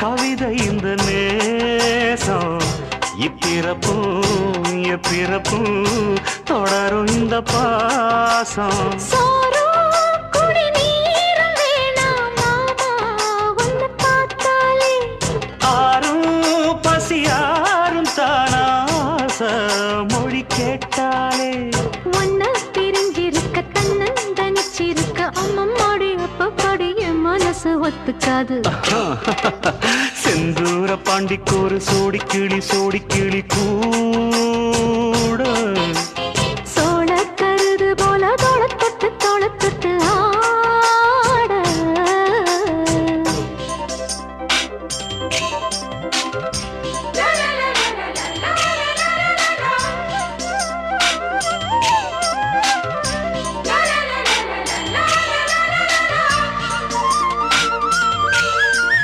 கவிதை இந்த நேசம் இப்பிறப்பும் எப்பிறப்பும் தொடரும் இந்த பாசம் ஆரும் பசியாரும் தானாச மொழி கேட்டாலே ஒன்ன பிரிஞ்சிருக்க தன்னந்தனிச்சிருக்க அம்மம்மாடி அப்பப்பாடி என் மனசு ஒத்துக்காது செந்தூர பாண்டிக்கோரு சோடி கிளி கூட